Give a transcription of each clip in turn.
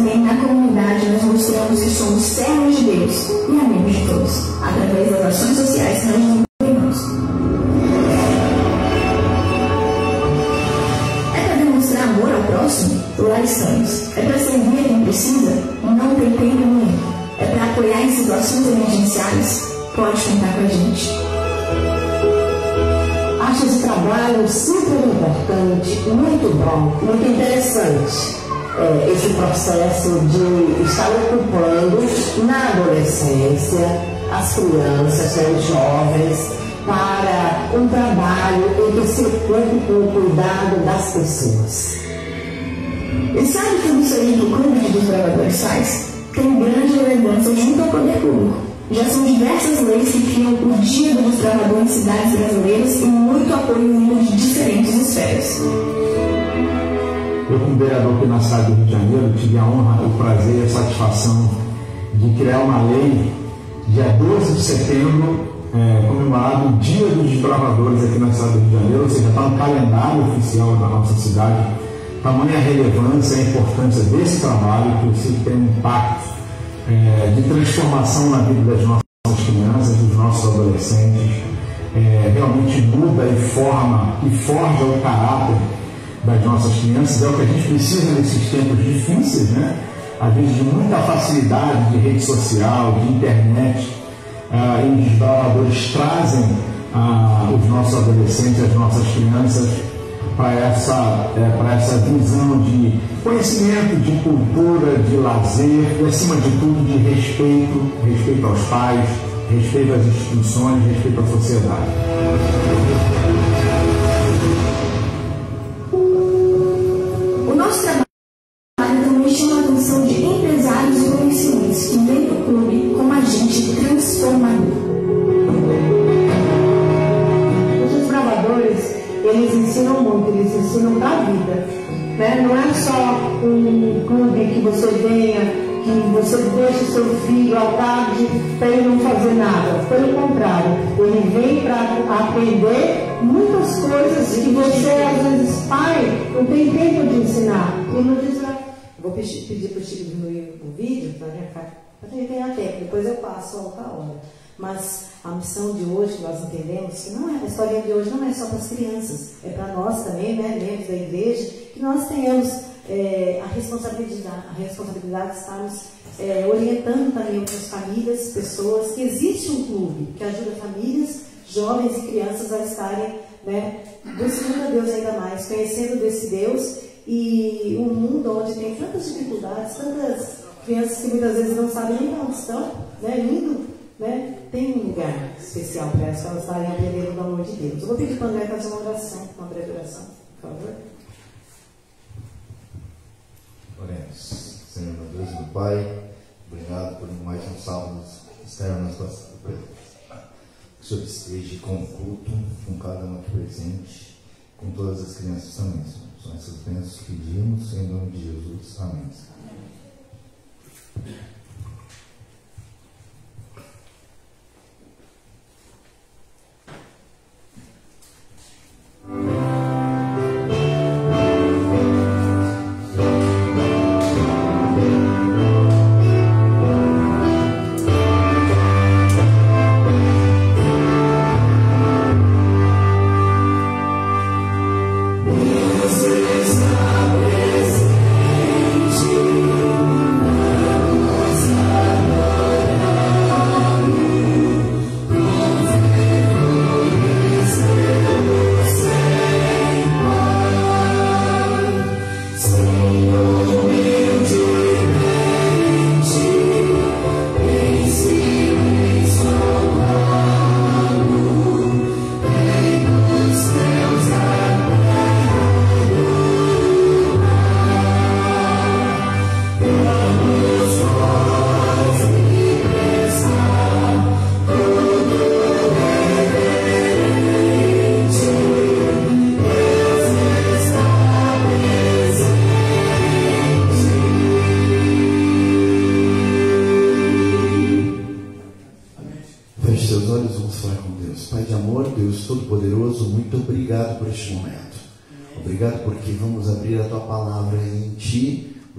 também na comunidade nós mostramos que somos servos de Deus e amigos de todos, através das ações sociais que nós desenvolvemos. É para demonstrar amor ao próximo? Lá estamos. É para servir a quem precisa? Não tem tempo nenhum. É para apoiar em situações emergenciais? Pode contar com a gente. Acho esse trabalho super importante, muito bom, muito interessante. Esse processo de estar ocupando na adolescência as crianças, os jovens, para um trabalho em que se ocupe com o cuidado das pessoas. E sabe tudo isso aí que o Clube de Desbravadores faz? Tem grande relevância junto ao poder público. Já são diversas leis que criam o Dia do Desbravador em cidades brasileiras e muito apoio vindo de diferentes esferas. Eu, como vereador aqui na cidade do Rio de Janeiro, tive a honra, o prazer e a satisfação de criar uma lei, dia 12 de setembro, comemorado o Dia dos Desbravadores aqui na cidade do Rio de Janeiro, ou seja, está no calendário oficial da nossa cidade. Tamanha a relevância e a importância desse trabalho, que eu sei que tem um impacto de transformação na vida das nossas crianças, dos nossos adolescentes, realmente muda e forma e forja o caráter das nossas crianças. É o que a gente precisa nesses tempos difíceis, né? Às vezes de muita facilidade de rede social, de internet, e os desbravadores trazem os nossos adolescentes, as nossas crianças para essa visão de conhecimento, de cultura, de lazer e, acima de tudo, de respeito aos pais, respeito às instituições, respeito à sociedade. O nosso trabalho também chama a atenção de empresários e comerciantes que vêm do clube como agente transformador. Os desbravadores, eles ensinam muito, eles ensinam da vida, né? Não é só um clube que você venha, que você deixe o seu filho à tarde para ele não fazer nada. Pelo contrário, ele vem para aprender muitas coisas que você, às vezes, pai, não tem tempo de ensinar. E não diz, vou pedir para o Chico diminuir o vídeo para gente ganhar tempo, depois eu passo a outra hora. Mas a missão de hoje, que nós entendemos, que não é, a história de hoje não é só para as crianças, é para nós também, né, membros da igreja, que nós tenhamos a responsabilidade de estarmos orientando também outras famílias, pessoas, que existe um clube que ajuda famílias, jovens e crianças a estarem, né, buscando a Deus ainda mais, conhecendo desse Deus, e um mundo onde tem tantas dificuldades, tantas crianças que muitas vezes não sabem nem onde estão, né, indo, né, tem um lugar especial para elas estarem aprendendo do amor de Deus. Eu vou pedir para o André fazer uma oração, uma breve oração, por favor. Oremos. Senhor, meu Deus e meu Pai, obrigado por mais um sábado externo nas tuas presenças. Que o Senhor esteja com o culto, com cada um aqui presente, com todas as crianças também, Senhor. São essas bênçãos que pedimos em nome de Jesus. Amém.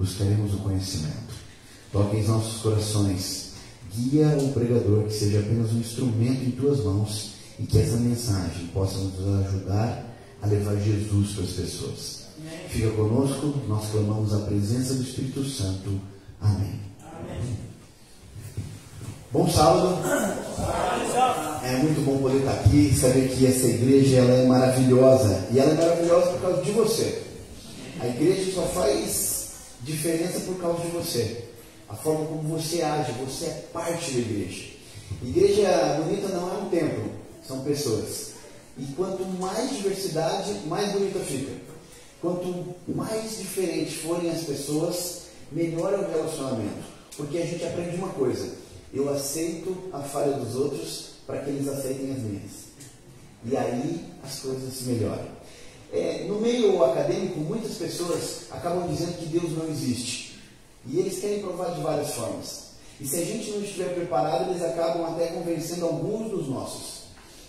buscaremos o conhecimento. Toque em nossos corações, guia o pregador, que seja apenas um instrumento em tuas mãos e que essa mensagem possa nos ajudar a levar Jesus para as pessoas. Fica conosco, nós clamamos a presença do Espírito Santo. Amém. Bom sábado. É muito bom poder estar aqui, saber que essa igreja ela é maravilhosa. E ela é maravilhosa por causa de você. A igreja só faz diferença por causa de você. A forma como você age, você é parte da igreja. Igreja bonita não é um templo, são pessoas. E quanto mais diversidade, mais bonita fica. Quanto mais diferentes forem as pessoas, melhor é o relacionamento. Porque a gente aprende uma coisa: eu aceito a falha dos outros para que eles aceitem as minhas. E aí as coisas melhoram. No meio acadêmico, muitas pessoas acabam dizendo que Deus não existe. E eles querem provar de várias formas. E se a gente não estiver preparado, eles acabam até convencendo alguns dos nossos.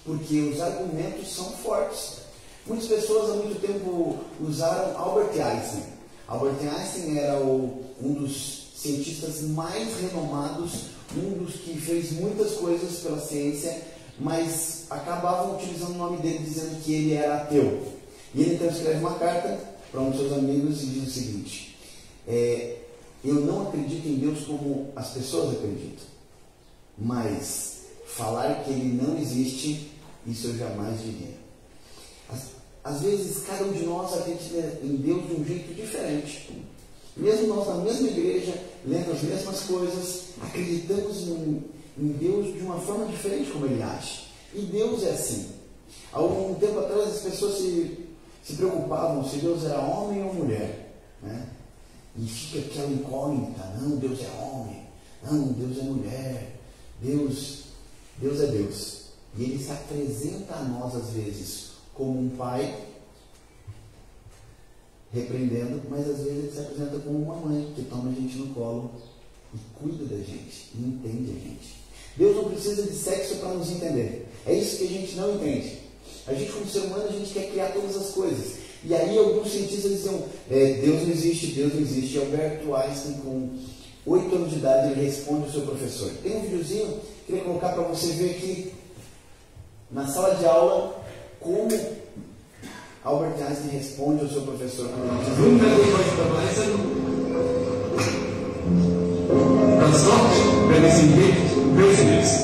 Porque os argumentos são fortes. Muitas pessoas há muito tempo usaram Albert Einstein. Albert Einstein era um dos cientistas mais renomados, um dos que fez muitas coisas pela ciência, mas acabavam utilizando o nome dele dizendo que ele era ateu. E ele então escreve uma carta para um dos seus amigos e diz o seguinte: eu não acredito em Deus como as pessoas acreditam, mas falar que ele não existe, isso eu jamais diria. Às vezes cada um de nós acredita em Deus de um jeito diferente. Mesmo nós na mesma igreja, lendo as mesmas coisas, acreditamos em Deus de uma forma diferente como ele age. E Deus é assim. Há um tempo atrás as pessoas se preocupavam se Deus era homem ou mulher, né? E fica aquela incógnita: não, Deus é homem, não, Deus é mulher, Deus é Deus. E ele se apresenta a nós às vezes como um pai repreendendo, mas às vezes ele se apresenta como uma mãe que toma a gente no colo e cuida da gente, e entende a gente. Deus não precisa de sexo para nos entender. É isso que a gente não entende. A gente, como ser humano, a gente quer criar todas as coisas. E aí alguns cientistas diziam: Deus não existe, Deus não existe. E Albert Einstein, com 8 anos de idade, ele responde ao seu professor. Tem um videozinho que eu queria colocar para você ver aqui na sala de aula como Albert Einstein responde ao seu professor. Nun werde ich euch beweisen, dass Gott, wenn es ihn gibt, böse ist.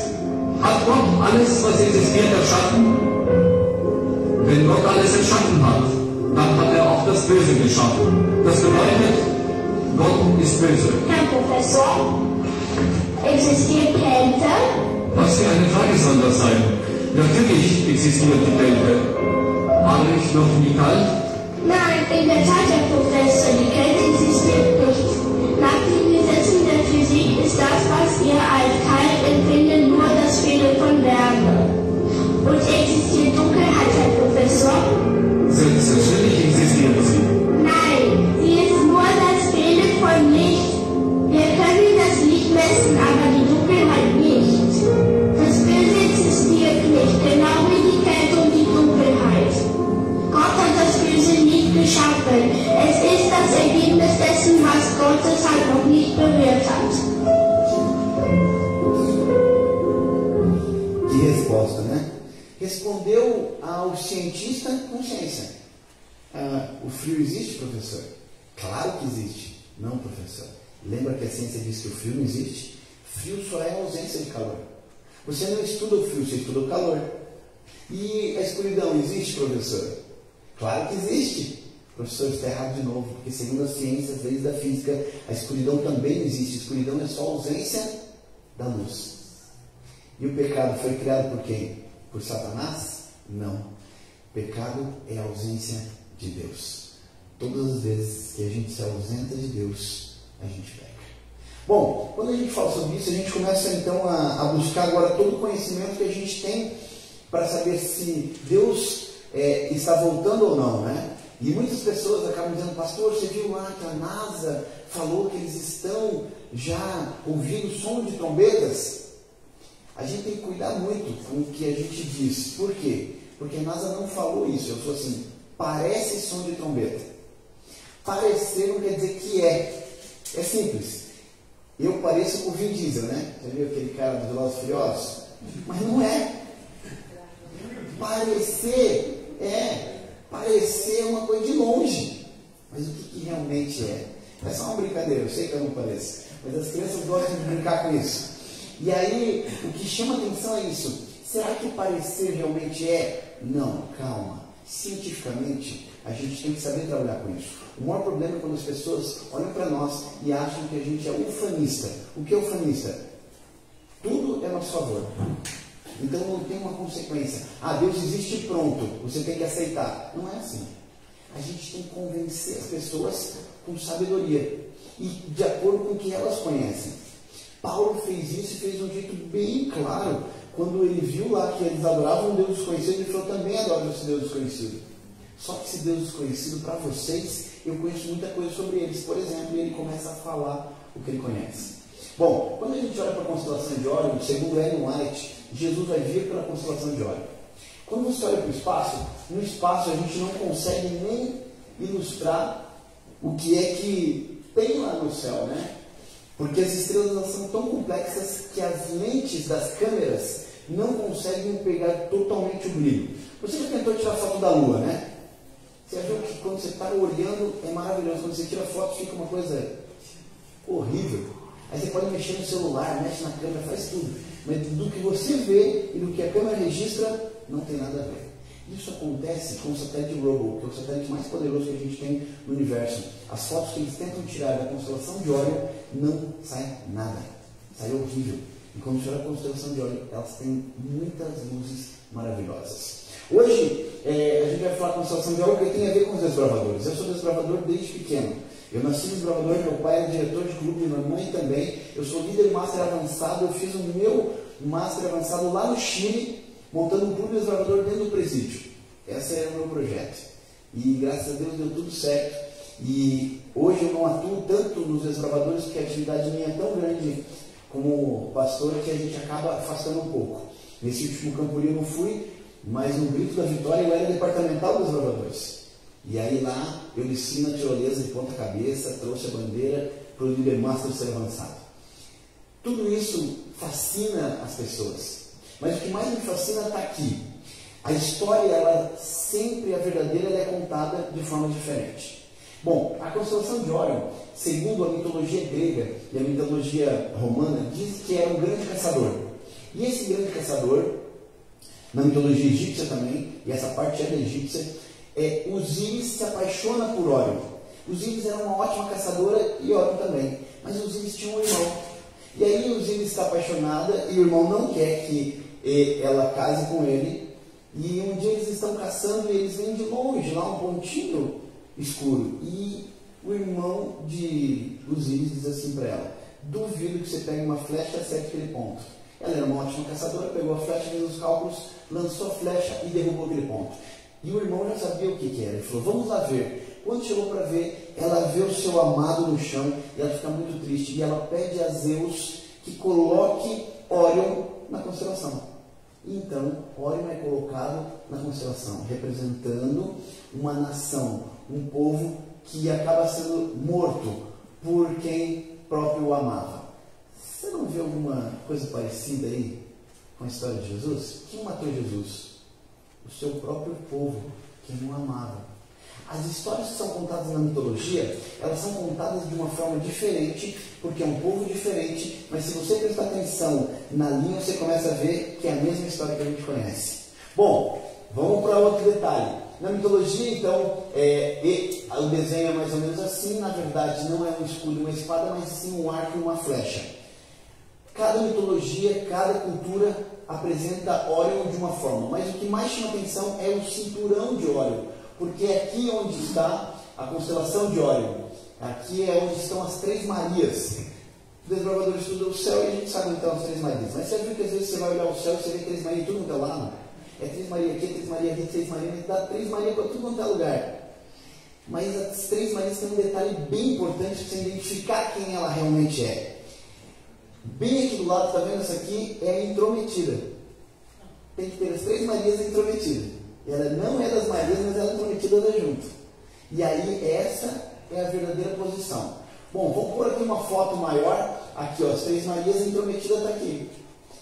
Hat Gott alles, was existiert, erschaffen? Wenn Gott alles erschaffen hat, dann hat er auch das Böse geschaffen. Das bedeutet, Gott ist böse. Herr Professor, existiert Kälte? Was für eine Frage soll das sein? Natürlich existiert die Kälte. War ich noch nie kalt? Nein, in der Tat, Herr Professor, die Kälte existiert nicht. Nach den Gesetzen der Physik ist das, was wir als kalt empfinden, nur das Fehlen von Wärme. Und existiert Dunkelheit, Herr Professor? Selbstverständlich existiert sie. Nein, sie ist nur das Fehlen von Licht. Wir können das Licht messen, aber die Dunkelheit nicht. Das Böse existiert nicht, genau wie die Kälte und die Dunkelheit. Gott hat das Böse nicht geschaffen. Es ist das Ergebnis dessen, was Gott deshalb noch nicht berührt hat. Que resposta, né? Respondeu ao cientista com ciência. O frio existe, professor? Claro que existe. Não, professor. Lembra que a ciência diz que o frio não existe? Frio só é a ausência de calor. Você não estuda o frio, você estuda o calor. E a escuridão existe, professor? Claro que existe. O professor está errado de novo, porque segundo as ciências, desde a física, a escuridão também não existe. A escuridão é só a ausência da luz. E o pecado foi criado por quem? Por Satanás? Não. O pecado é a ausência de Deus. Todas as vezes que a gente se ausenta de Deus, a gente peca. Bom, quando a gente fala sobre isso, a gente começa então a buscar agora todo o conhecimento que a gente tem para saber se Deus está voltando ou não, né? E muitas pessoas acabam dizendo: pastor, você viu lá que a NASA falou que eles estão já ouvindo som de trombetas? A gente tem que cuidar muito com o que a gente diz. Por quê? Porque a NASA não falou isso. Eu sou assim: parece som de trombeta. Parecer não quer dizer que é. É simples. Eu pareço com o Vin Diesel, né? Já viu aquele cara dos Velozes e Furiosos? Mas não é. Parecer uma coisa de longe. Mas o que realmente é? É só uma brincadeira, eu sei que eu não pareço. Mas as crianças gostam de brincar com isso. E aí, o que chama atenção é isso. Será que parecer realmente é? Não, calma. Cientificamente, a gente tem que saber trabalhar com isso. O maior problema é quando as pessoas olham para nós e acham que a gente é ufanista. O que é ufanista? Tudo é a nosso favor. Então não tem uma consequência. Deus existe e pronto, você tem que aceitar. Não é assim. A gente tem que convencer as pessoas com sabedoria e de acordo com o que elas conhecem. Paulo fez isso e fez de um jeito bem claro. Quando ele viu lá que eles adoravam um Deus desconhecido, ele falou: também adoro esse Deus desconhecido. Só que esse Deus desconhecido, para vocês, eu conheço muita coisa sobre eles. Por exemplo, ele começa a falar o que ele conhece. Bom, quando a gente olha para a constelação de Órion, segundo Ellen White, Jesus vai vir pela constelação de Órion. Quando você olha para o espaço, no espaço a gente não consegue nem ilustrar o que é que tem lá no céu, né? Porque as estrelas elas são tão complexas que as lentes das câmeras não conseguem pegar totalmente o brilho. Você já tentou tirar foto da Lua, né? Você viu que quando você está olhando é maravilhoso, quando você tira foto fica uma coisa horrível. Aí você pode mexer no celular, mexe na câmera, faz tudo. Mas do que você vê e do que a câmera registra, não tem nada a ver. Isso acontece com o satélite Hubble, que é o satélite mais poderoso que a gente tem no universo. As fotos que eles tentam tirar da constelação de Órion não sai nada. Sai horrível. E quando você olha a constelação de Órion, elas têm muitas luzes maravilhosas. Hoje, a gente vai falar da constelação de Órion, que tem a ver com os desbravadores. Eu sou desbravador desde pequeno. Eu nasci desbravador, meu pai era diretor de clube, minha mãe também. Eu sou líder Master avançado, eu fiz o meu Master avançado lá no Chile, montando um clube desbravador dentro do presídio. Esse era o meu projeto. E graças a Deus deu tudo certo. E hoje eu não atuo tanto nos desbravadores, porque a atividade minha é tão grande como pastor que a gente acaba afastando um pouco. Nesse último Campuri eu não fui, mas no Grito da Vitória eu era departamental dos desbravadores. E aí lá eu desci na tirolesa de ponta cabeça, trouxe a bandeira para o líder Master ser avançado. Tudo isso fascina as pessoas. Mas o que mais me fascina está aqui. A história, ela sempre, a verdadeira, ela é contada de forma diferente. Bom, a constelação de Órion, segundo a mitologia grega e a mitologia romana, diz que era um grande caçador. E esse grande caçador, na mitologia egípcia também, e essa parte é da egípcia, Osíris se apaixona por Órion. Osíris era uma ótima caçadora e Órion também. Mas Osíris tinha um irmão. E aí Osíris está apaixonada e o irmão não quer que ela case com ele. E um dia eles estão caçando e eles vêm de longe, lá um pontinho escuro. E o irmão de Osíris diz assim para ela: duvido que você pegue uma flecha e acerte aquele ponto. Ela era uma ótima caçadora, pegou a flecha, fez os cálculos, lançou a flecha e derrubou aquele ponto. E o irmão já sabia o que era. Ele falou: vamos lá ver. Quando chegou para ver, ela vê o seu amado no chão e ela fica muito triste. E ela pede a Zeus que coloque Órion na constelação. Então, Órion é colocado na constelação, representando uma nação, um povo que acaba sendo morto por quem próprio o amava. Você não vê alguma coisa parecida aí com a história de Jesus? Quem matou Jesus? O seu próprio povo, que não amava. As histórias que são contadas na mitologia, elas são contadas de uma forma diferente, porque é um povo diferente, mas se você prestar atenção na linha, você começa a ver que é a mesma história que a gente conhece. Bom, vamos para outro detalhe. Na mitologia, então, o desenho é mais ou menos assim. Na verdade, não é um escudo e uma espada, mas sim um arco e uma flecha. Cada mitologia, cada cultura apresenta Órion de uma forma, mas o que mais chama atenção é o cinturão de Órion, porque é aqui onde está a constelação de Órion. Aqui é onde estão as Três Marias. O desbravador estuda o céu e a gente sabe onde estão as Três Marias. Mas você viu que às vezes você vai olhar o céu e você vê Três Marias em tudo quanto é lado? É Três Marias aqui, Três Marias ali, Três Marias, mas dá Três Marias para tudo quanto é lugar. Mas as Três Marias têm um detalhe bem importante para você identificar quem ela realmente é. Bem aqui do lado, está vendo essa aqui? É a intrometida. Tem que ter as Três Marias intrometidas. Ela não é das Marias, mas ela é intrometida junto. E aí essa é a verdadeira posição. Bom, vamos pôr aqui uma foto maior, aqui ó, as Três Marias, a intrometida está aqui.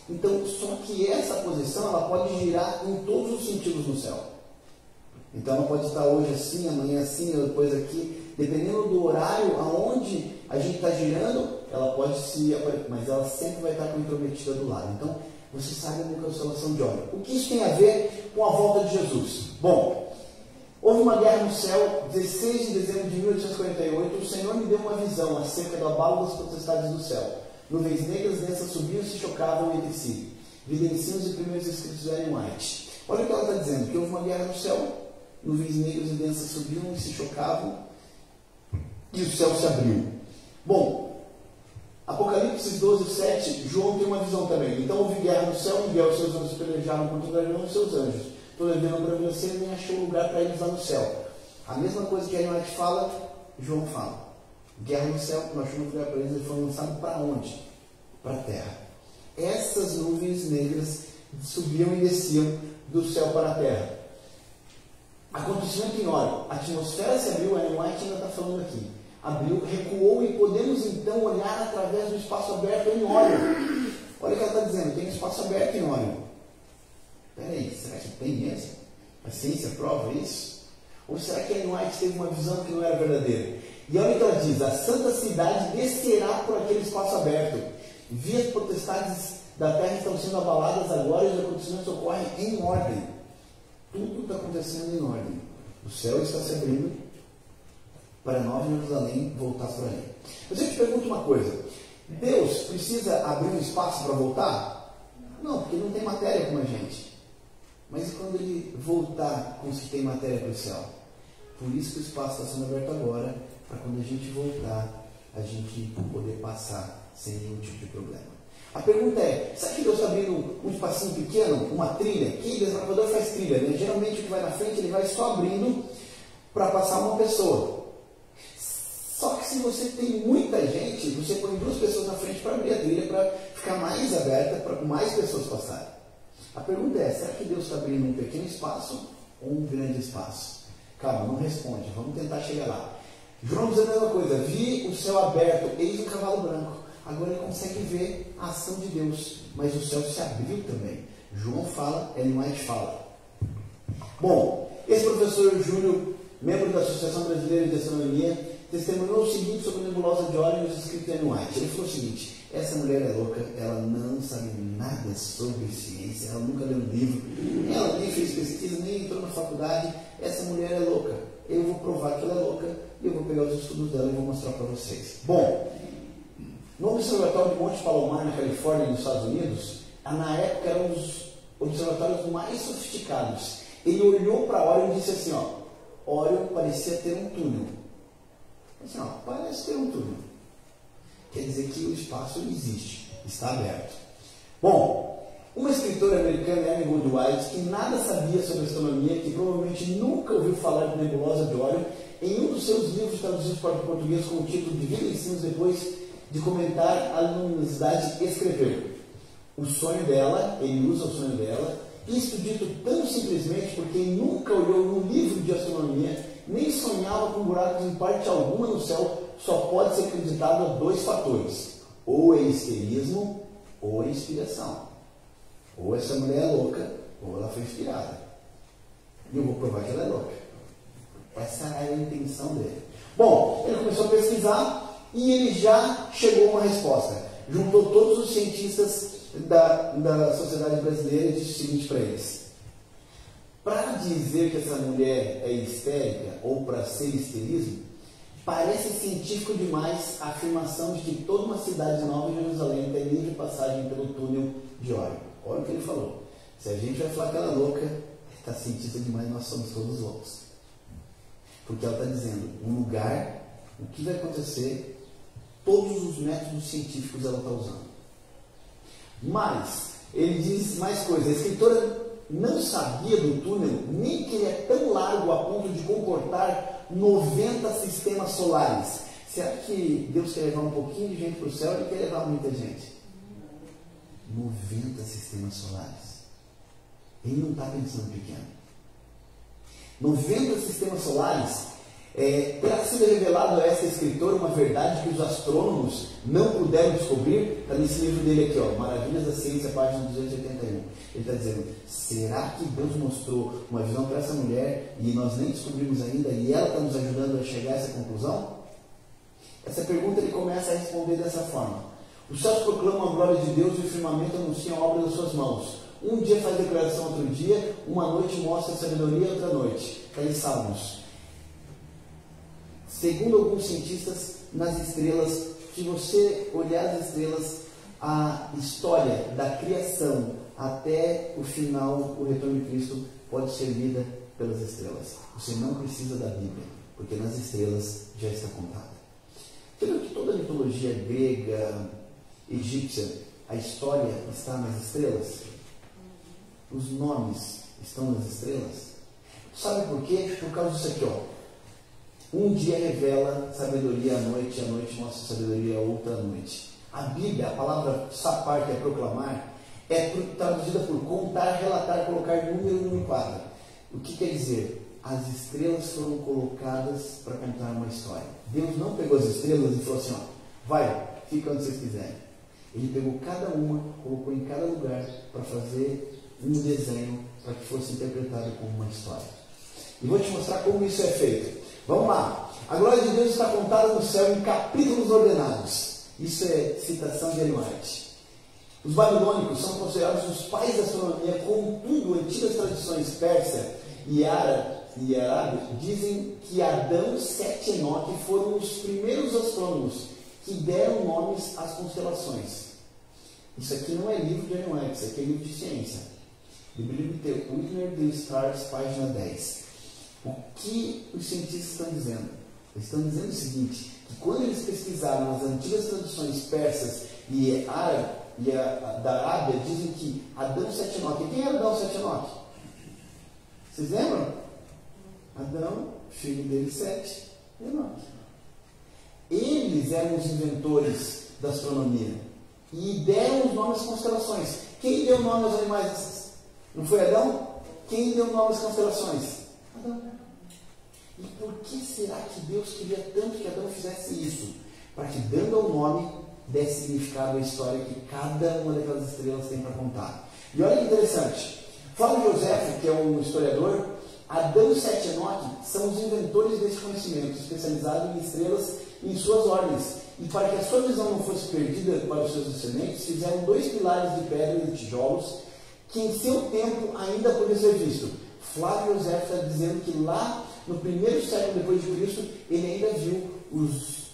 Então, só que essa posição, ela pode girar em todos os sentidos no céu. Então, ela pode estar hoje assim, amanhã assim, depois aqui, dependendo do horário aonde a gente está girando, ela pode se aparecer, mas ela sempre vai estar com a intrometida do lado. Então, você sabe a constelação de Órion. O que isso tem a ver com a volta de Jesus? Bom, houve uma guerra no céu, 16 de dezembro de 1848, o Senhor me deu uma visão acerca do abalo das potestades do céu. Nuvens negras densas subiam e se chocavam entre si. Evidenciam os primeiros escritos de Ellen White. Olha o que ela está dizendo, que houve uma guerra no céu, nuvens negras e densas subiam e se chocavam, e o céu se abriu. Bom, Apocalipse 12, 7, João tem uma visão também. Então houve guerra no céu, Miguel e seus anjos pelejaram contra o dragão e seus anjos. Todavia não prevaleceram nem achou lugar para eles lá no céu. A mesma coisa que a Ellen White fala, João fala. Guerra no céu, não achou lugar para eles, eles foram lançados para onde? Para a terra. Essas nuvens negras subiam e desciam do céu para a terra. Acontecimento em Órion. A atmosfera se abriu, a Ellen White ainda está falando aqui. Abriu, recuou e podemos então olhar através do espaço aberto em Órion. Olha o que ela está dizendo, tem um espaço aberto em Órion. Peraí, será que tem mesmo? A ciência prova isso? Ou será que a Ellen White teve uma visão que não era verdadeira? E olha o que ela diz, a santa cidade descerá por aquele espaço aberto. Vias potestades da terra estão sendo abaladas agora e os acontecimentos ocorrem em ordem. Tudo está acontecendo em ordem. O céu está se abrindo para Nova Jerusalém voltar por ali. Mas eu te pergunto uma coisa, Deus precisa abrir um espaço para voltar? Não, porque não tem matéria como a gente. Mas e quando ele voltar, como se tem matéria para o céu? Por isso que o espaço está sendo aberto agora, para quando a gente voltar, a gente poder passar sem nenhum tipo de problema. A pergunta é, será que Deus está abrindo um espacinho pequeno, uma trilha? Que desbravador faz trilha, né? Geralmente o que vai na frente, ele vai só abrindo para passar uma pessoa. Só que se você tem muita gente, você põe duas pessoas na frente para abrir a trilha, para ficar mais aberta, para mais pessoas passarem. A pergunta é, será que Deus está abrindo um pequeno espaço ou um grande espaço? Calma, não responde, vamos tentar chegar lá. João diz a mesma coisa, vi o céu aberto, eis um cavalo branco. Agora ele consegue ver a ação de Deus, mas o céu se abriu também. João fala, Ellen White fala. Bom, esse professor Júlio, membro da Associação Brasileira de Astronomia, testemunhou o seguinte sobre a nebulosa de Órion e os escritos de Ellen White. Ele falou o seguinte, essa mulher é louca, ela não sabe nada sobre ciência, ela nunca leu um livro, ela nem fez pesquisa, nem entrou na faculdade, essa mulher é louca. Eu vou provar que ela é louca e eu vou pegar os estudos dela e vou mostrar para vocês. Bom, no Observatório de Monte Palomar, na Califórnia, nos Estados Unidos, na época era um dos observatórios mais sofisticados. Ele olhou para Órion e disse assim, ó, Órion parecia ter um túnel. Assim, ó, parece ter um túnel. Quer dizer que o espaço existe, está aberto. Bom, uma escritora americana, Ellen White, que nada sabia sobre astronomia, que provavelmente nunca ouviu falar de nebulosa de Órion, em um dos seus livros traduzidos para o português com o título de Vida e Ensinos, depois de comentar a luminosidade, escreveu. O sonho dela, ele usa o sonho dela, isto dito tão simplesmente porque nunca olhou num livro de astronomia, nem sonhava com buracos em parte alguma no céu, só pode ser acreditado a dois fatores, ou é histerismo, ou é inspiração. Ou essa mulher é louca, ou ela foi inspirada. E eu vou provar que ela é louca. Essa é a intenção dele. Bom, ele começou a pesquisar e ele já chegou a uma resposta. Juntou todos os cientistas da Sociedade Brasileira e disse o seguinte para eles. Para dizer que essa mulher é histérica ou para ser histerismo, parece científico demais a afirmação de que toda uma cidade de Nova Jerusalém tem livre passagem pelo túnel de Órion. Olha o que ele falou. Se a gente vai falar que ela é louca, está cientista demais, nós somos todos loucos. Porque ela está dizendo, um lugar, o que vai acontecer, todos os métodos científicos ela está usando. Mas, ele diz mais coisa, a escritora não sabia do túnel, nem que ele é tão largo a ponto de comportar 90 sistemas solares. Será que Deus quer levar um pouquinho de gente para o céu ou ele quer levar muita gente? 90 sistemas solares. Ele não está pensando pequeno. 90 sistemas solares Terá sido revelado a essa escritora uma verdade que os astrônomos não puderam descobrir? Está nesse livro dele aqui, ó, Maravilhas da Ciência, página 281. Ele está dizendo, será que Deus mostrou uma visão para essa mulher e nós nem descobrimos ainda e ela está nos ajudando a chegar a essa conclusão? Essa pergunta ele começa a responder dessa forma. Os céus proclamam a glória de Deus e o firmamento anuncia a obra das suas mãos. Um dia faz declaração outro dia, uma noite mostra sabedoria outra noite. Está em Salmos. Segundo alguns cientistas, nas estrelas, se você olhar as estrelas, a história da criação até o final, o retorno de Cristo, pode ser lida pelas estrelas. Você não precisa da Bíblia, porque nas estrelas já está contada. Você viu que toda a mitologia grega, egípcia, a história está nas estrelas? Os nomes estão nas estrelas? Sabe por quê? Por causa disso aqui, ó. Um dia revela sabedoria à noite, a noite mostra sabedoria outra noite. A Bíblia, a palavra sapar, que é proclamar, é traduzida por contar, relatar, colocar número num quadro. O que quer dizer? As estrelas foram colocadas para contar uma história. Deus não pegou as estrelas e falou assim, ó, vai, fica onde vocês quiserem. Ele pegou cada uma, colocou em cada lugar para fazer um desenho para que fosse interpretado como uma história. E vou te mostrar como isso é feito. Vamos lá. A glória de Deus está contada no céu em capítulos ordenados. Isso é citação de Ellen White. Os babilônicos são considerados os pais da astronomia, contudo, antigas tradições persa e árabe dizem que Adão, Sete e Enoque foram os primeiros astrônomos que deram nomes às constelações. Isso aqui não é livro de Ellen White, isso aqui é livro de ciência. The Winner the Stars, página 10. O que os cientistas estão dizendo? Eles estão dizendo o seguinte, que quando eles pesquisaram as antigas tradições persas e da Arábia, dizem que Adão, Sete e Enoque. Quem era Adão, Sete e Enoque? Vocês lembram? Adão, filho dele, Sete e Enoque. Eles eram os inventores da astronomia e deram os nomes às constelações. Quem deu nome aos animais? Não foi Adão? Quem deu nome às constelações? Adão. E por que será que Deus queria tanto que Adão fizesse isso? Para que, dando ao nome, desse significado à história que cada uma daquelas estrelas tem para contar. E olha que interessante. Flávio José, que é um historiador, Adão, Sete e Enoque são os inventores desse conhecimento, especializado em estrelas e em suas ordens. E para que a sua visão não fosse perdida para os seus descendentes, fizeram 2 pilares de pedra e de tijolos, que em seu tempo ainda podiam ser vistos. Flávio José está dizendo que lá no primeiro século depois de Cristo, ele ainda viu os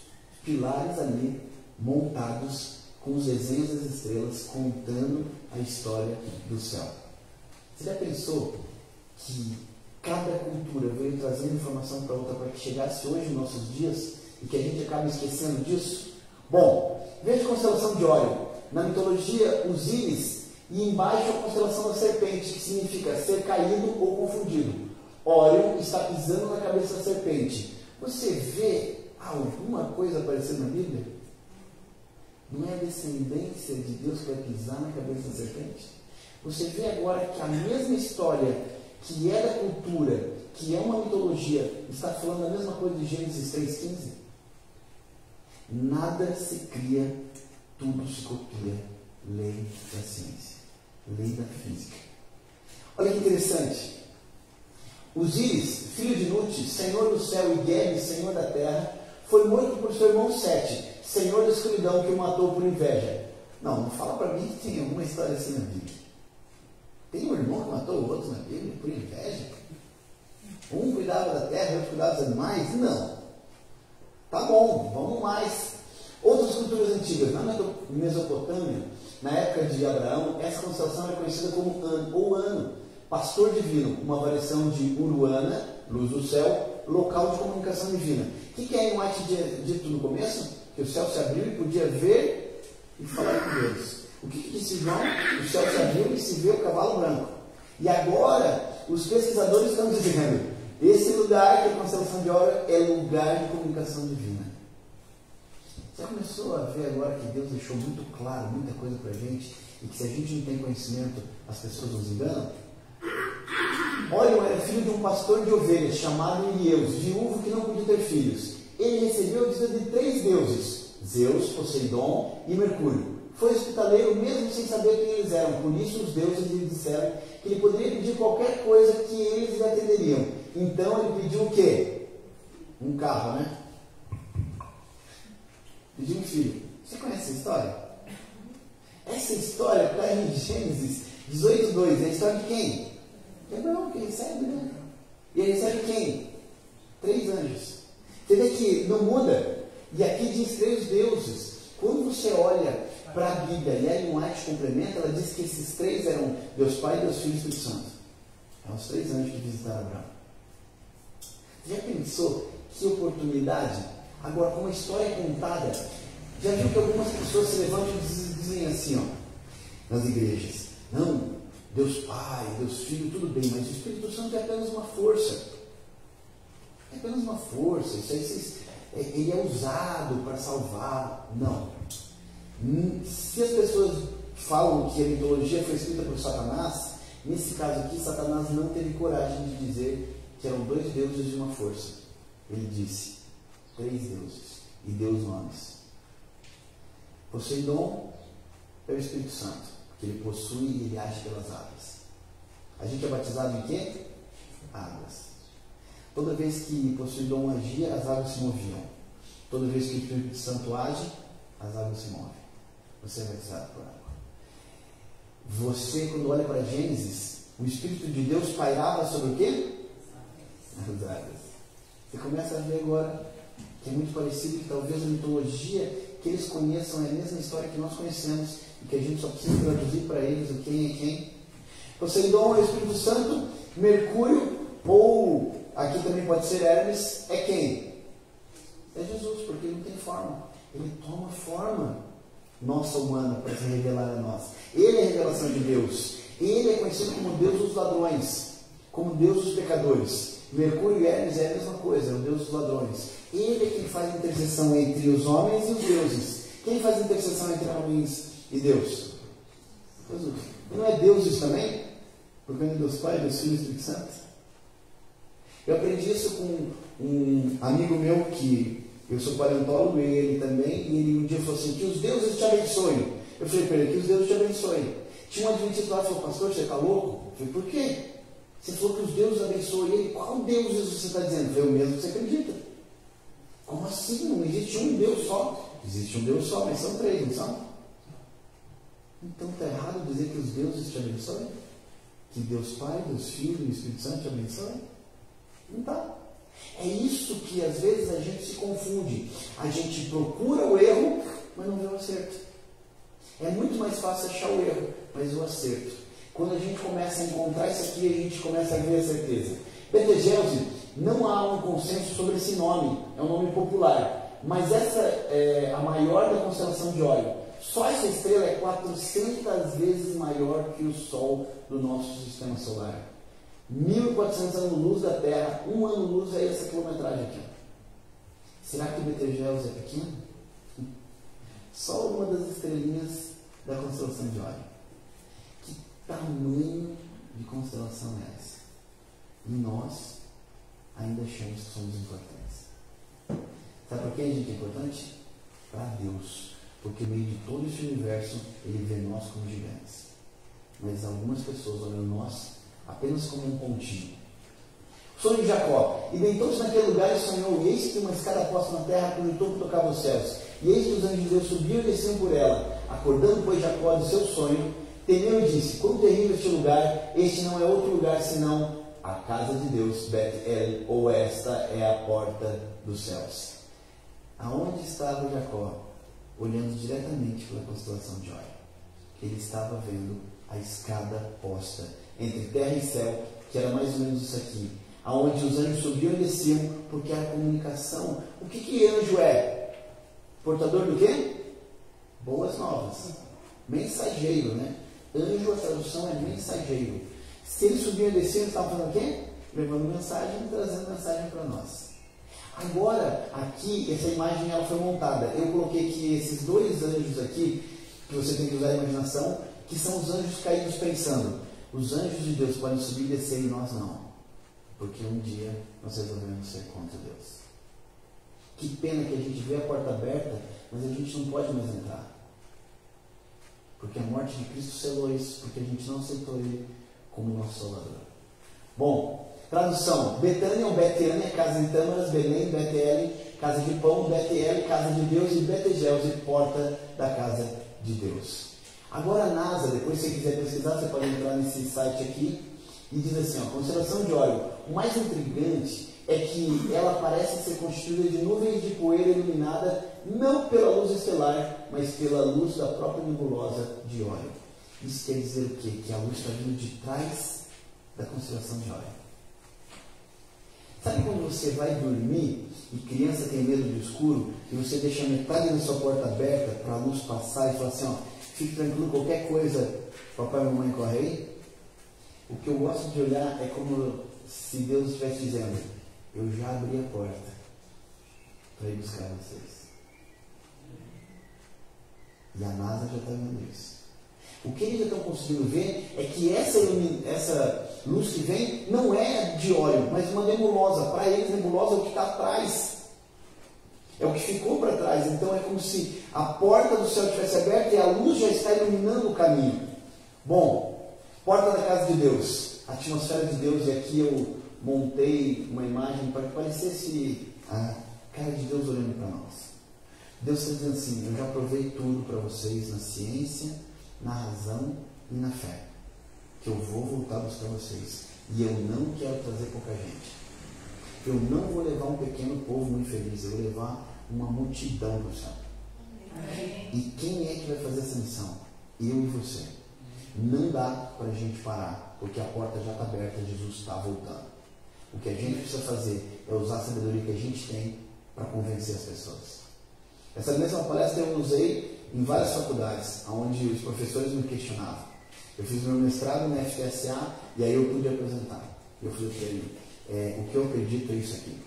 pilares ali montados com os desenhos das estrelas, contando a história do céu. Você já pensou que cada cultura veio trazendo informação para outra para que chegasse hoje nos nossos dias e que a gente acaba esquecendo disso? Bom, veja a constelação de Órion. Na mitologia, Osíris, e embaixo a constelação da serpente, que significa ser caído ou confundido. Órion está pisando na cabeça da serpente. Você vê alguma coisa aparecendo na Bíblia? Não é a descendência de Deus que vai pisar na cabeça da serpente? Você vê agora que a mesma história que é da cultura, que é uma mitologia, está falando a mesma coisa de Gênesis 3,15? Nada se cria, tudo se copia. Lei da ciência, lei da física. Olha que interessante. Osíris, filho de Nut, senhor do céu, e Gebes, senhor da terra, foi morto por seu irmão Sete, senhor da escuridão, que o matou por inveja. Não fala para mim que tem alguma história assim na Bíblia. Tem um irmão que matou o outro na Bíblia por inveja? Um cuidava da terra, outro cuidava dos animais? Não. Tá bom, vamos mais. Outras culturas antigas, na Mesopotâmia, na época de Abraão, essa constelação é conhecida como Ano, ou Ano, pastor divino, uma variação de Uruana, luz do céu, local de comunicação divina. O que é Ellen White dito no começo? Que o céu se abriu e podia ver e falar com Deus. O que disse João? O céu se abriu e se vê o cavalo branco. E agora, os pesquisadores estão dizendo, esse lugar, que é a constelação de Órion, é lugar de comunicação divina. Você começou a ver agora que Deus deixou muito claro, muita coisa para a gente, e que se a gente não tem conhecimento, as pessoas nos enganam? Olion era filho de um pastor de ovelhas chamado Ilieus, viúvo que não podia ter filhos. Ele recebeu a visita de 3 deuses, Zeus, Poseidon e Mercúrio. Foi hospitaleiro mesmo sem saber quem eles eram, por isso os deuses lhe disseram que ele poderia pedir qualquer coisa que eles lhe atenderiam. Então ele pediu o quê? Um carro, né? Pediu um filho. Você conhece essa história? Essa história está em Gênesis 18:2. É a história de quem? De Abraão, que recebe, né? E ele recebe quem? 3 anjos. Você vê que não muda. E aqui diz 3 deuses. Quando você olha para a Bíblia e a Ellen White complementa, ela diz que esses 3 eram Deus Pai, Deus Filho e Espírito Santo. São os 3 anjos que visitaram Abraão. Já pensou que oportunidade? Agora, como a história é contada, já viu que algumas pessoas se levantam e dizem assim, ó, nas igrejas: não, Deus Pai, Deus Filho, tudo bem, mas o Espírito Santo é apenas uma força. É apenas uma força. Isso aí, ele é usado para salvar. Não. Se as pessoas falam que a mitologia foi escrita por Satanás, nesse caso aqui, Satanás não teve coragem de dizer que eram 2 deuses e uma força. Ele disse 3 deuses e deu os nomes. Poseidon é o Espírito Santo, porque ele possui e ele age pelas águas. A gente é batizado em quê? Águas. Toda vez que Poseidon agia, as águas se moviam. Toda vez que o Espírito Santo age, as águas se movem. Você é batizado por água. Você, quando olha para Gênesis, o Espírito de Deus pairava sobre o quê? As águas. Você começa a ver agora que é muito parecido, que talvez a mitologia que eles conheçam é a mesma história que nós conhecemos e que a gente só precisa traduzir para eles o quem é quem. Poseidon é o Espírito Santo, Mercúrio, ou aqui também pode ser Hermes, é quem? É Jesus, porque ele não tem forma. Ele toma forma nossa humana para se revelar a nós. Ele é a revelação de Deus. Ele é conhecido como Deus dos ladrões, como Deus dos pecadores. Mercúrio e Hermes é a mesma coisa, é o Deus dos ladrões. Ele é quem faz a interseção entre os homens e os deuses. Quem faz a interseção entre homens e Deus? Jesus. Não é Deus isso também? Porque não é Deus Pai, Deus Filho e Espírito Santo? Eu aprendi isso com um amigo meu que eu sou paleontólogo e ele também, e ele um dia falou assim: que os deuses te abençoem. Eu falei para ele: que os deuses te abençoem. Tinha um adventista lá que falou: pastor, você está louco? Eu falei: por quê? Você falou que os deuses abençoem. Ele: qual Deus você está dizendo? Eu falei: o mesmo que você acredita. Como assim? Não existe um Deus só. Existe um Deus só, mas são 3, não são? Então está errado dizer que os deuses te abençoem? Que Deus Pai, Deus Filho e Espírito Santo te abençoem? Não está. É isso que às vezes a gente se confunde. A gente procura o erro, mas não vê o acerto. É muito mais fácil achar o erro, mas o acerto. Quando a gente começa a encontrar isso aqui, a gente começa a ver a certeza. Betelgeuse, não há um consenso sobre esse nome. É um nome popular. Mas essa é a maior da constelação de Órion. Só essa estrela é 400 vezes maior que o Sol do nosso sistema solar. 1.400 anos-luz da Terra, 1 ano-luz é essa quilometragem aqui. Será que o Betelgeuse é pequeno? Só uma das estrelinhas da constelação de Órion. Que tamanho de constelação é essa? E nós ainda achamos que somos importantes. Sabe por que a gente é importante? Para Deus. Porque no meio de todo esse universo, Ele vê nós como gigantes. Mas algumas pessoas olham nós apenas como um pontinho. Sonho de Jacó. E deitou-se naquele lugar e sonhou, e eis que uma escada posta na terra cujo topo tocava os céus. E eis que os anjos de Deus subiam e desciam por ela. Acordando, pois, Jacó do seu sonho, temeu e disse: quão terrível este lugar! Este não é outro lugar senão a casa de Deus, Bet-El, ou esta é a porta dos céus. Aonde estava Jacó? Olhando diretamente pela constelação de Órion. Ele estava vendo a escada posta entre terra e céu, que era mais ou menos isso aqui, aonde os anjos subiam e desciam, porque a comunicação. O que anjo é? Portador do quê? Boas novas. Mensageiro, né? Anjo, a tradução é mensageiro. Se eles subiam e desciam, eles estavam fazendo o quê? Levando mensagem e trazendo mensagem para nós. Agora, aqui, essa imagem ela foi montada. Eu coloquei que esses 2 anjos aqui, que você tem que usar a imaginação, que são os anjos caídos pensando. Os anjos de Deus podem subir e descer e nós não. Porque um dia nós resolvemos ser contra Deus. Que pena que a gente vê a porta aberta, mas a gente não pode mais entrar. Porque a morte de Cristo selou isso, porque a gente não aceitou Ele como nosso Salvador. Bom, tradução. Betânia ou Betânia, casa de tâmaras, Belém, Betel, casa de pão, Betel, casa de Deus, e Betesel, porta da casa de Deus. Agora Nasa, depois se você quiser pesquisar, você pode entrar nesse site aqui, e diz assim, ó, constelação de óleo. O mais intrigante é que ela parece ser constituída de nuvens de poeira iluminada não pela luz estelar, mas pela luz da própria nebulosa de óleo. Isso quer dizer o quê? Que a luz está vindo de trás da constelação de óleo. Sabe quando você vai dormir e criança tem medo de escuro e você deixa metade da sua porta aberta para a luz passar e fala assim, ó, fique tranquilo, qualquer coisa, papai e mamãe corre aí? O que eu gosto de olhar é como se Deus estivesse dizendo, eu já abri a porta para ir buscar vocês. E a NASA já está vendo isso. O que eles já estão conseguindo ver é que essa luz que vem não é de óleo, mas uma nebulosa. Para eles, nebulosa é o que está atrás. É o que ficou para trás. Então é como se a porta do céu estivesse aberta e a luz já está iluminando o caminho. Bom, porta da casa de Deus, atmosfera de Deus. E aqui eu montei uma imagem para que parecesse a cara de Deus olhando para nós. Deus está dizendo assim, eu já provei tudo para vocês na ciência, na razão e na fé. Que eu vou voltar a buscar vocês. E eu não quero trazer pouca gente. Eu não vou levar um pequeno povo muito feliz. Eu vou levar uma multidão para o céu. E quem é que vai fazer essa missão? Eu e você. Não dá para a gente parar, porque a porta já está aberta, Jesus está voltando. O que a gente precisa fazer é usar a sabedoria que a gente tem para convencer as pessoas. Essa mesma palestra eu usei em várias faculdades, onde os professores me questionavam. Eu fiz meu mestrado na FTSA e aí eu pude apresentar. Eu falei para ele, o que eu acredito é isso aqui.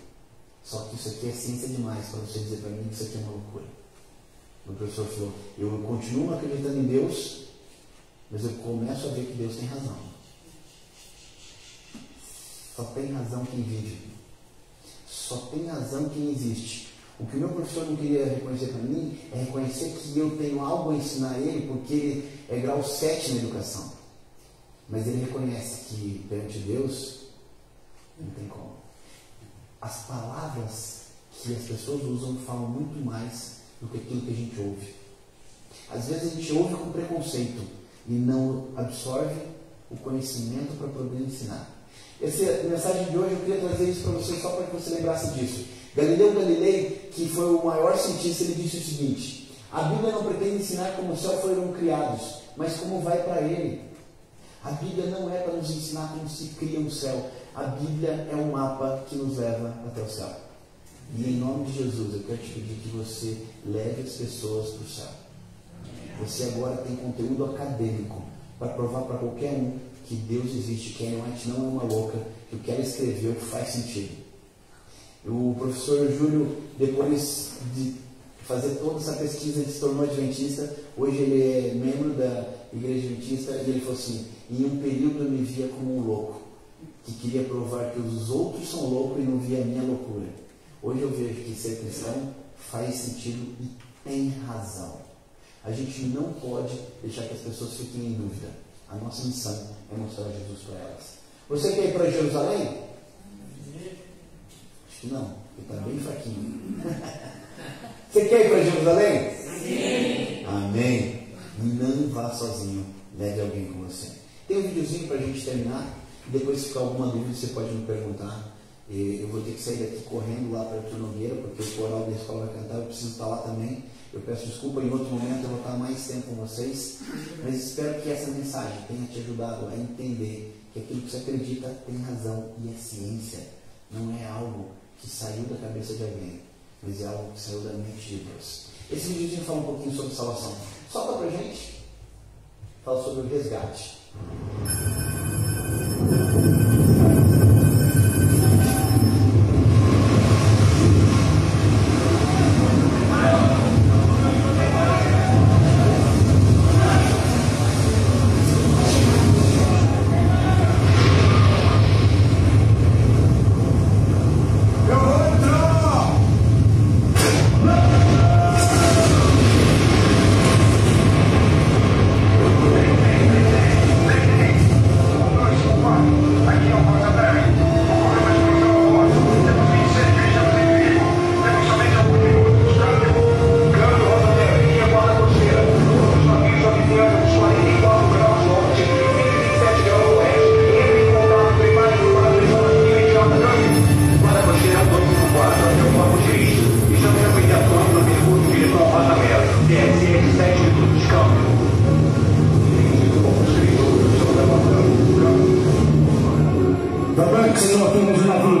Só que isso aqui é ciência demais para você dizer para mim que isso aqui é uma loucura. O professor falou, eu continuo acreditando em Deus, mas eu começo a ver que Deus tem razão. Só tem razão quem vive. Só tem razão quem existe. O que o meu professor não queria reconhecer para mim é reconhecer que eu tenho algo a ensinar ele, porque ele é grau 7 na educação. Mas ele reconhece que perante Deus não tem como. As palavras que as pessoas usam falam muito mais do que aquilo que a gente ouve. Às vezes a gente ouve com preconceito e não absorve o conhecimento para poder ensinar. Essa mensagem de hoje eu queria trazer isso para você só para que você lembrasse disso. Galileu Galilei, que foi o maior cientista, ele disse o seguinte: a Bíblia não pretende ensinar como os céus foram criados, mas como vai para ele. A Bíblia não é para nos ensinar como se cria um céu. A Bíblia é um mapa que nos leva até o céu. E em nome de Jesus, eu quero te pedir que você leve as pessoas para o céu. Você agora tem conteúdo acadêmico para provar para qualquer um que Deus existe, que Ellen White não é uma louca, que o que ela escreveu faz sentido. O professor Júlio, depois de fazer toda essa pesquisa, ele se tornou adventista. Hoje ele é membro da igreja adventista e ele falou assim: em um período eu me via como um louco, que queria provar que os outros são loucos e não via a minha loucura. Hoje eu vejo que ser cristão faz sentido e tem razão. A gente não pode deixar que as pessoas fiquem em dúvida. A nossa missão é mostrar Jesus para elas. Você quer ir para Jerusalém? Acho que não, porque está bem fraquinho. Você quer ir para Jerusalém? Sim. Amém. Não vá sozinho, leve alguém com você. Tem um videozinho para a gente terminar. E depois, se ficar alguma dúvida, você pode me perguntar. Eu vou ter que sair daqui correndo lá para a Nogueira, porque o coral da escola vai cantar, eu preciso estar lá também. Eu peço desculpa, em outro momento eu vou estar mais tempo com vocês, mas espero que essa mensagem tenha te ajudado a entender que aquilo que você acredita tem razão e é ciência. Não é algo que saiu da cabeça de alguém, mas é algo que saiu da mente de Deus. Esse vídeo fala um pouquinho sobre salvação. Solta pra gente. Fala sobre o resgate.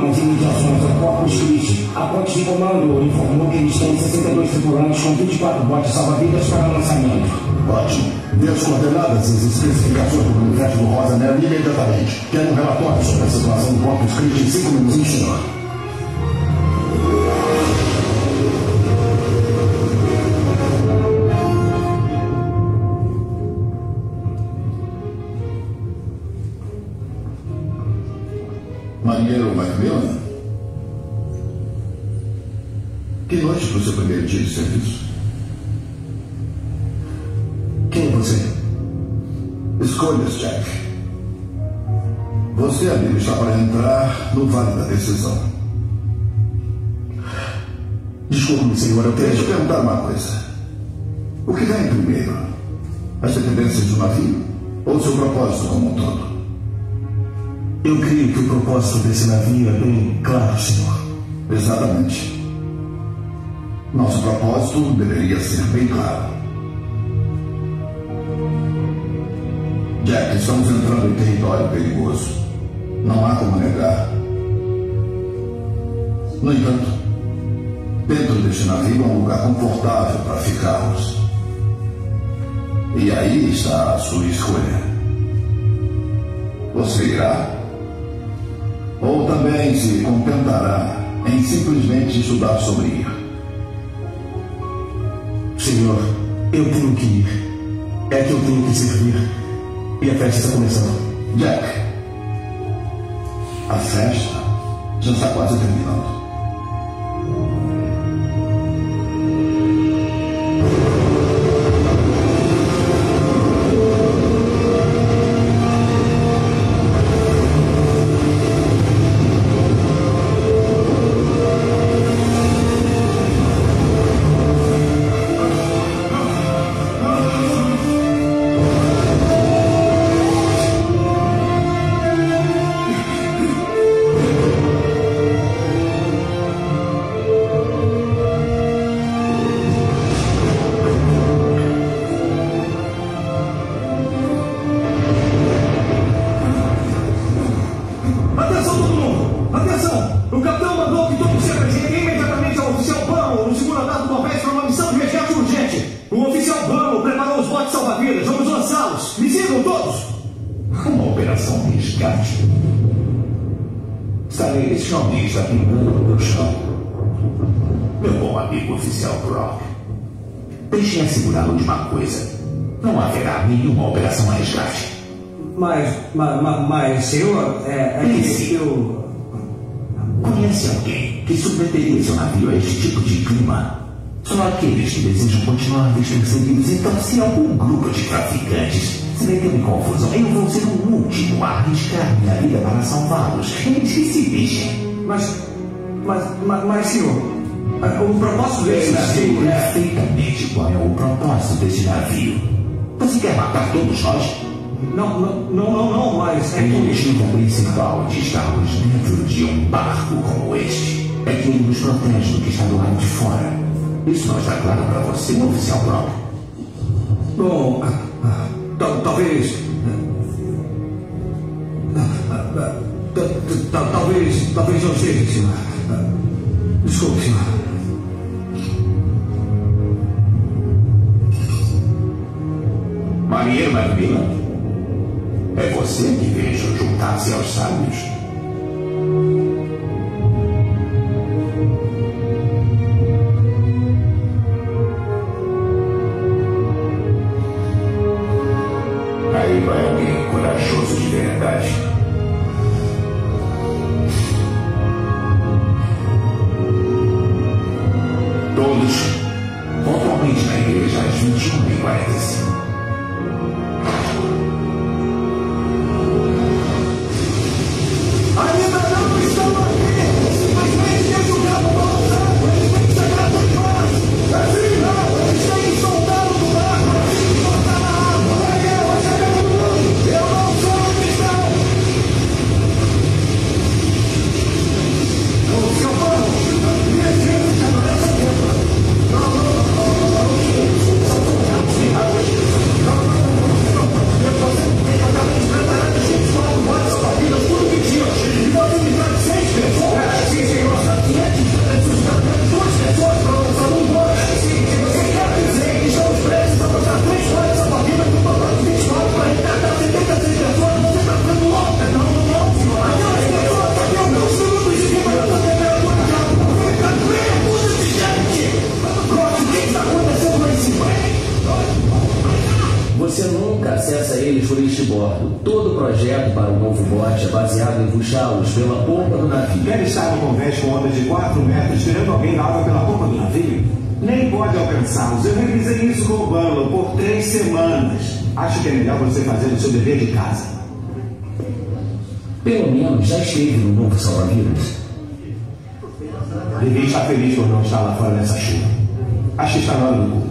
as imediações ao Corpus Christi. A ponte de comando informou que eles têm 62 tripulantes com 24 botes salva-vidas para lançamento. Ótimo. Dê as coordenadas e as especificações do manifesto do Rosa Neve imediatamente. Quero um relatório sobre a situação do Corpus Christi em 5 minutos. Sim, senhor. Marinheiro Macmillan? Que noite para o seu primeiro dia de serviço? Quem é você? Escolhas, Jack. Você, amigo, está para entrar no Vale da Decisão. Desculpe-me, senhor, Deixa eu perguntar uma coisa. O que vem primeiro? As dependências do navio ou o seu propósito como um todo? Eu creio que o propósito desse navio é bem claro, senhor. Exatamente. Nosso propósito deveria ser bem claro. Jack, estamos entrando em território perigoso. Não há como negar. No entanto, dentro deste navio é um lugar confortável para ficarmos. E aí está a sua escolha. Você irá? Ou também se contentará em simplesmente estudar sobre ir? Senhor, eu tenho que ir. É que eu tenho que servir. E a festa está começando. Jack, a festa já está quase terminando. Deixem assegurá-lo de uma coisa. Não haverá nenhuma operação a resgate. Mas, senhor, eu... Conhece alguém que submeteria seu navio a este tipo de clima? Só aqueles que desejam continuar despercebidos. Então, se algum grupo de traficantes se meter em confusão, eu vou ser o último a arriscar minha vida para salvá-los. Eles que se deixem. Mas, senhor... O propósito desse navio perfeitamente qual é o propósito desse navio. Você quer matar todos nós? Não, mas o motivo principal de estarmos dentro de um barco como este é que ele nos protege do que está do lado de fora. Isso não está claro para você, oficial Brock? Bom, talvez não esteja, senhor. Desculpe, senhor. Marinheiro Macmillan, é você que vejo juntar-se aos sábios. Aí vai alguém corajoso de verdade. Todos, pontualmente na igreja às 21h45. bordo. Todo o projeto para o novo bote é baseado em puxá-los pela polpa do navio. Quer estar no convés com ondas de 4 metros, tirando alguém da água pela polpa do navio? Nem pode alcançá-los. Eu revisei isso com o Bumble por 3 semanas. Acho que é melhor você fazer o seu dever de casa. Pelo menos já esteve no novo salva-vidas. Devia estar feliz por não estar lá fora nessa chuva. Acho que está na hora do culto.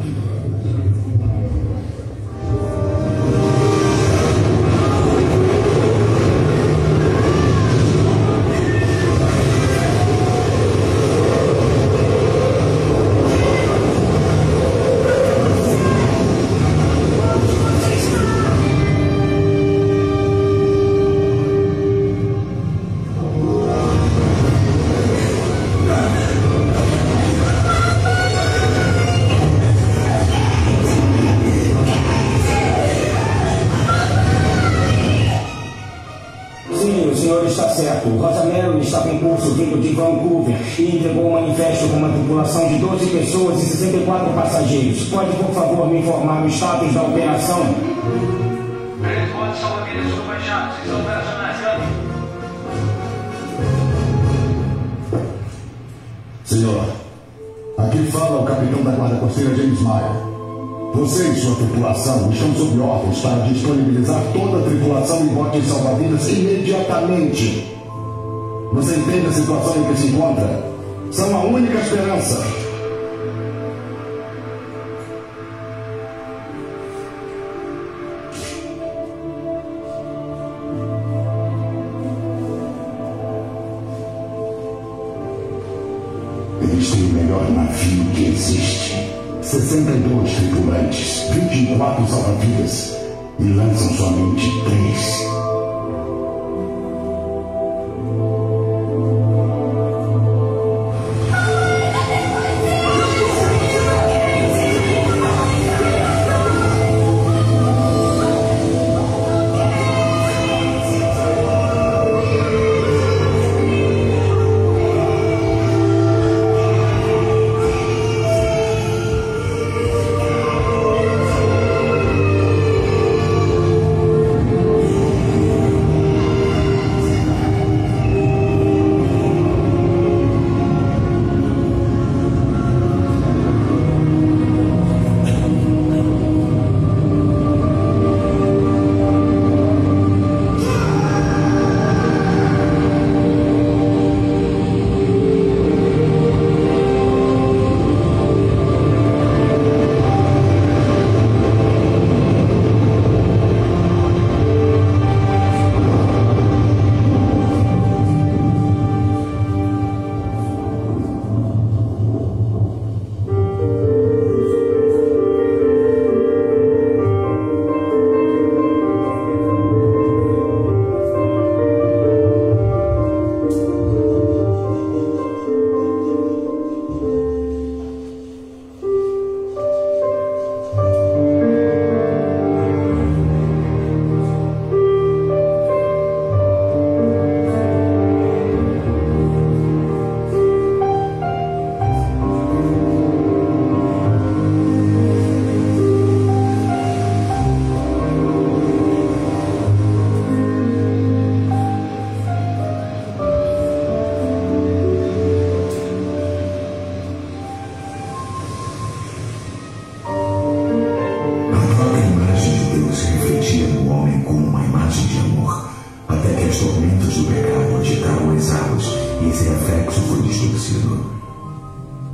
Vindo de Vancouver e entregou um manifesto com uma tripulação de 12 pessoas e 64 passageiros. Pode, por favor, me informar o status da operação? 3 botes salva-vidas submanchados. Estão operacionais, Senhor, aqui fala o capitão da guarda costeira James Meyer. Você e sua tripulação estão sob ordens para disponibilizar toda a tripulação em botes salva-vidas imediatamente. Você entende a situação em que se encontra? São a única esperança. Eles têm o melhor navio que existe. 62 tripulantes, 24 salva-vidas e lançam somente 3.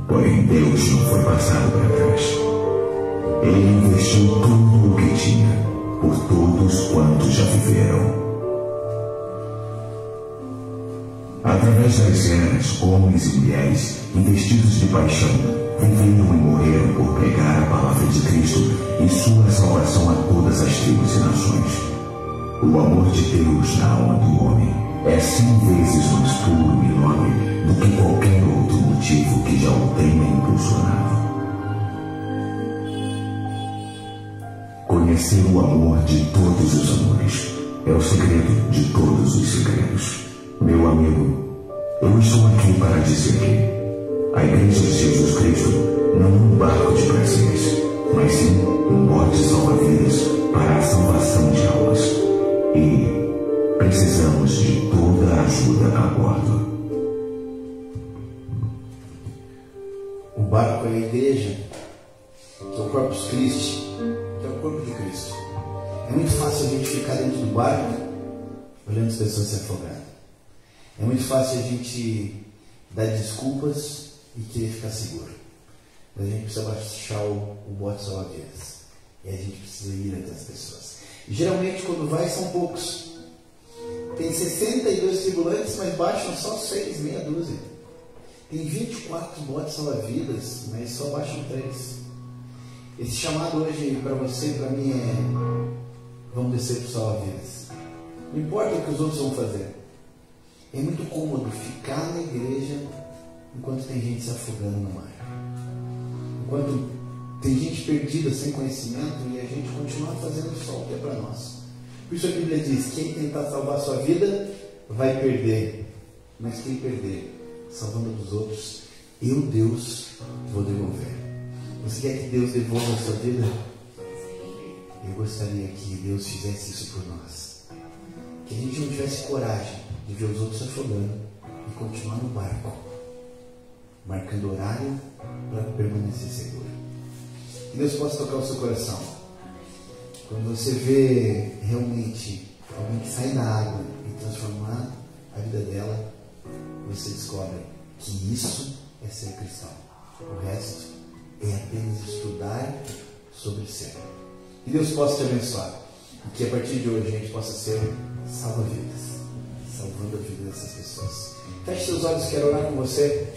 Porém, Deus não foi passado para trás. Ele investiu tudo o que tinha, por todos quantos já viveram. Através das eras, homens e mulheres, investidos de paixão, viveram e morreram por pregar a palavra de Cristo e sua salvação a todas as tribos e nações. O amor de Deus na alma do homem é 100 vezes mais puro e nobre do que qualquer outro motivo que já o tenha impulsionado. Conhecer o amor de todos os amores é o segredo de todos os segredos. Meu amigo, eu estou aqui para dizer que a Igreja de Jesus Cristo não é um barco de prazeres, mas sim um bote salva-vidas para a salvação de almas. E precisamos de toda a ajuda a bordo. O barco é a igreja, que é o Corpus Christi, que é o corpo de Cristo. É muito fácil a gente ficar dentro do barco olhando as pessoas se afogando. É muito fácil a gente dar desculpas e querer ficar seguro. Mas a gente precisa baixar o bote salva-vidas. E a gente precisa ir até as pessoas. E geralmente quando vai são poucos. Tem 62 tripulantes, mas baixam só 6, meia dúzia. Tem 24 botes salva-vidas, mas só baixam 3. Esse chamado hoje para você e para mim é: vamos descer para o salva-vidas. Não importa o que os outros vão fazer. É muito cômodo ficar na igreja enquanto tem gente se afogando no mar. Enquanto tem gente perdida sem conhecimento e a gente continua fazendo só o que é para nós. Por isso a Bíblia diz: quem tentar salvar a sua vida vai perder. Mas quem perder salvando dos outros, eu, Deus, vou devolver. Você quer que Deus devolva a sua vida? Eu gostaria que Deus fizesse isso por nós. Que a gente não tivesse coragem de ver os outros se afogando e continuar no barco, marcando horário para permanecer seguro. Que Deus possa tocar o seu coração. Quando você vê realmente alguém que sai da água e transformar a vida dela, você descobre que isso é ser cristão. O resto é apenas estudar sobre ser. Que Deus possa te abençoar. E que a partir de hoje a gente possa ser salva-vidas, salvando a vida dessas pessoas. Feche seus olhos, quero orar com você.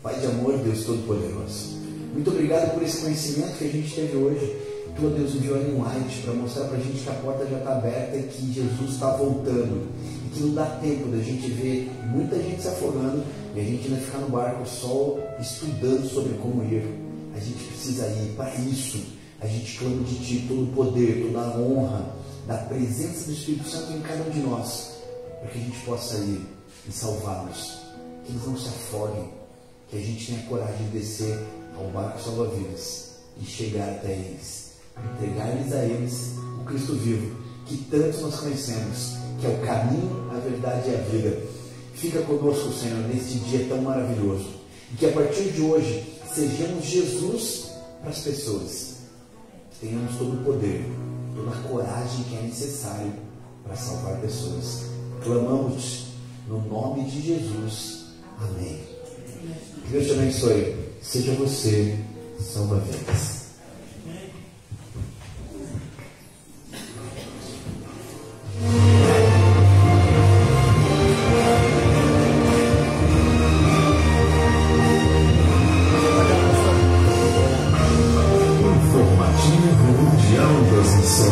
Pai de amor, Deus Todo-Poderoso, muito obrigado por esse conhecimento que a gente teve hoje. Tu, Deus, enviou aí um light para mostrar para a gente que a porta já está aberta e que Jesus está voltando. E que não dá tempo da gente ver muita gente se afogando e a gente ainda ficar no barco só estudando sobre como ir. A gente precisa ir. Para isso, a gente clama de Ti todo o poder, toda a honra da presença do Espírito Santo em cada um de nós, para que a gente possa ir e salvá-los. Que eles não se afoguem, que a gente tenha coragem de descer ao barco salva-vidas e chegar até eles, entregar-lhes a eles o Cristo vivo, que tanto nós conhecemos, que é o caminho, a verdade e a vida. Fica conosco, Senhor, neste dia tão maravilhoso, e que a partir de hoje sejamos Jesus para as pessoas, tenhamos todo o poder, toda a coragem que é necessário para salvar pessoas. Clamamos no nome de Jesus. Amém. Que Deus te abençoe. Seja você salva-vidas.